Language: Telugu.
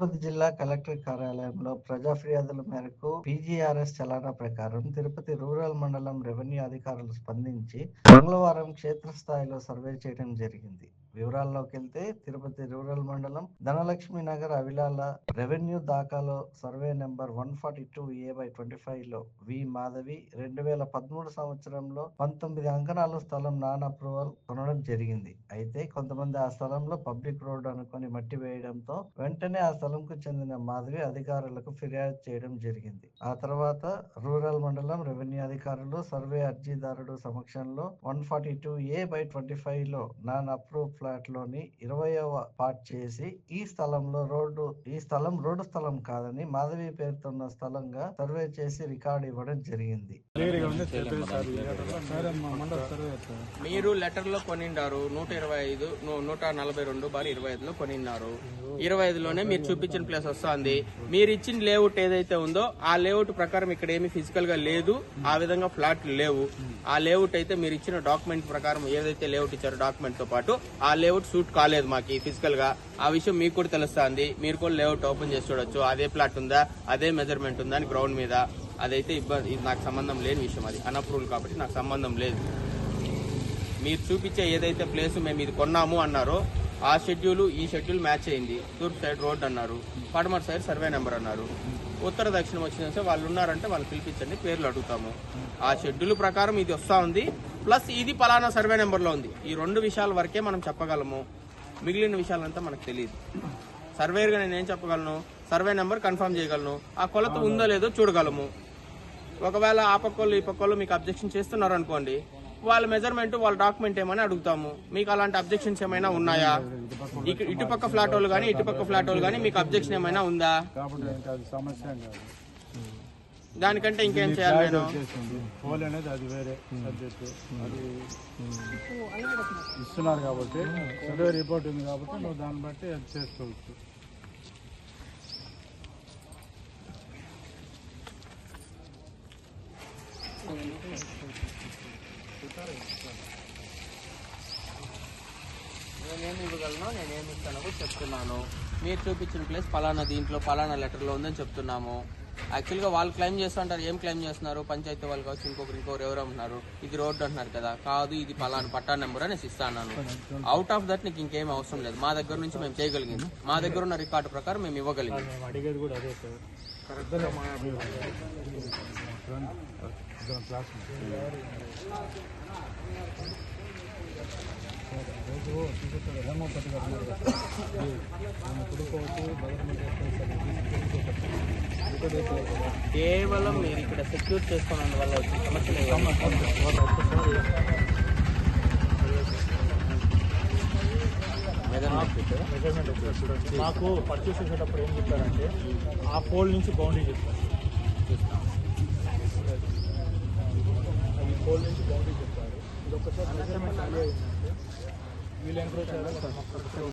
తిరుపతి జిల్లా కలెక్టర్ కార్యాలయంలో ప్రజా ఫిర్యాదుల మేరకు పీజీఆర్ఎస్ చలానా ప్రకారం తిరుపతి రూరల్ మండలం రెవెన్యూ అధికారులు స్పందించి మంగళవారం క్షేత్రస్థాయిలో సర్వే చేయడం జరిగింది. వివరాల్లోకి వెళ్తే తిరుపతి రూరల్ మండలం ధనలక్ష్మి నగర్ అవిలాల రెవెన్యూ దాఖాలో సర్వే నెంబర్ 142A/25 లో వి మాధవి 2013 సంవత్సరంలో 19 అంకణాల స్థలం నాన్ అప్రూవల్ కొనడం జరిగింది. అయితే కొంతమంది ఆ స్థలంలో పబ్లిక్ రోడ్ అనుకుని మట్టి వేయడంతో వెంటనే ఆ స్థలంకు చెందిన మాధవి అధికారులకు ఫిర్యాదు చేయడం జరిగింది. ఆ తర్వాత రూరల్ మండలం రెవెన్యూ అధికారులు సర్వే అర్జీదారుడు సమక్షంలో 142A/25 లో నాన్ అప్రూవ్ ఫ్లాట్ లోని 20వ పార్ట్ చేసి ఈ స్థలం రోడ్డు స్థలం కాదని మాధవి పేరుతున్న స్థలంగా సర్వే చేసి రికార్డు ఇవ్వడం జరిగింది. మీరు లెటర్ లో కొనిండారు 125 142/25 లో కొనిన్నారు. 25లోనే మీరు చూపించిన ప్లేస్ వస్తుంది. మీరు ఇచ్చిన లేఅవుట్ ఏదైతే ఉందో ఆ లేఅవుట్ ప్రకారం ఇక్కడ ఏమి ఫిజికల్ గా లేదు, ఆ విధంగా ఫ్లాట్లు లేవు. ఆ లేఅవుట్ అయితే మీరు ఇచ్చిన డాక్యుమెంట్ ప్రకారం ఏదైతే లేఅవుట్ ఇచ్చారో డాక్యుమెంట్ తో పాటు ఆ లేఅవుట్ సూట్ కాలేదు మాకు ఫిజికల్ గా. ఆ విషయం మీకు కూడా తెలుస్తుంది. మీరు కూడా లేఅవుట్ ఓపెన్ చేసి చూడొచ్చు. అదే ప్లాట్ ఉందా, అదే మెజర్మెంట్ ఉందా అని గ్రౌండ్ మీద. అదైతే ఇబ్బంది, ఇది నాకు సంబంధం లేని విషయం. అది అన్అప్రూవల్ కాబట్టి నాకు సంబంధం లేదు. మీరు చూపించే ఏదైతే ప్లేస్ మేము ఇది కొన్నాము అన్నారో ఆ షెడ్యూల్ ఈ షెడ్యూల్ మ్యాచ్ అయింది. తూర్పు సైడ్ రోడ్ అన్నారు, పడమర సైడ్ సర్వే నెంబర్ అన్నారు. ఉత్తర దక్షిణం వచ్చిన వాళ్ళు ఉన్నారంటే వాళ్ళు పిలిపించండి, పేర్లు అడుగుతాము. ఆ షెడ్యూల్ ప్రకారం ఇది వస్తా ఉంది, ప్లస్ ఇది పలానా సర్వే నెంబర్లో ఉంది. ఈ 2 విషయాల వరకే మనం చెప్పగలము. మిగిలిన విషయాలంతా మనకు తెలియదు. సర్వేర్గా నేను ఏం చెప్పగలను, సర్వే నెంబర్ కన్ఫర్మ్ చేయగలను, ఆ కొలత ఉందో లేదో చూడగలము. ఒకవేళ ఆ పక్కోళ్ళు ఈ పక్కోళ్ళు మీకు అబ్జెక్షన్ చేస్తున్నారు అనుకోండి, వాళ్ళ మెజర్మెంట్ వాళ్ళ డాక్యుమెంట్ ఏమని అడుగుతాము. మీకు అలాంటి అబ్జెక్షన్స్ ఏమైనా ఉన్నాయా? ఇటుపక్క ఫ్లాట్ వాళ్ళు కానీ ఇటుపక్క ఫ్లాట్ వాళ్ళు కానీ మీకు అబ్జెక్షన్ ఏమైనా ఉందా? దానికంటే ఇంకేం చేయాలి? నేను ఇస్తున్నారు కాబట్టి సర్వే రిపోర్ట్ ఉంది కాబట్టి నువ్వు దాన్ని బట్టి అది చేసుకోవచ్చు. నేనేమి ఇవ్వగలను, నేనేమి ఇస్తానో చెప్తున్నాను. మీరు చూపించిన ప్లేస్ పలానా దీంట్లో పలానా లెటర్లో ఉందని చెప్తున్నాము. యాక్చువల్గా వాళ్ళు క్లెయిమ్ చేస్తుంటారు. ఏం క్లెయిమ్ చేస్తున్నారు? పంచాయతీ వాళ్ళు కావచ్చు, ఇంకొకరు ఎవరు అంటున్నారు, ఇది రోడ్డు అంటున్నారు కదా. కాదు, ఇది పలానా పట్టా నెంబర్ అనేసి ఇస్తాను. అవుట్ ఆఫ్ దట్ నీకు ఇంకేం అవసరం లేదు. మా దగ్గర నుంచి మేము చేయగలిగింది, మా దగ్గర ఉన్న రికార్డు ప్రకారం మేము ఇవ్వగలిగింది. అడిగేది కూడా అదే సార్. కేవలం మీరు ఇక్కడ సెక్యూర్ చేసుకున్నందు వల్ల వచ్చిన సమస్యలు మాకు పర్చేస్ చేసేటప్పుడు ఏం చెప్పారంటే ఆ పోల్ నుంచి బౌండరీ చెప్తారు. అది పోల్ నుంచి బౌండరీ చెప్తారు. ఇది ఒక్కసారి మెజర్మెంట్ అదే అయిందంటే వీళ్ళు ఎంక్రోచ్ చేయాలి.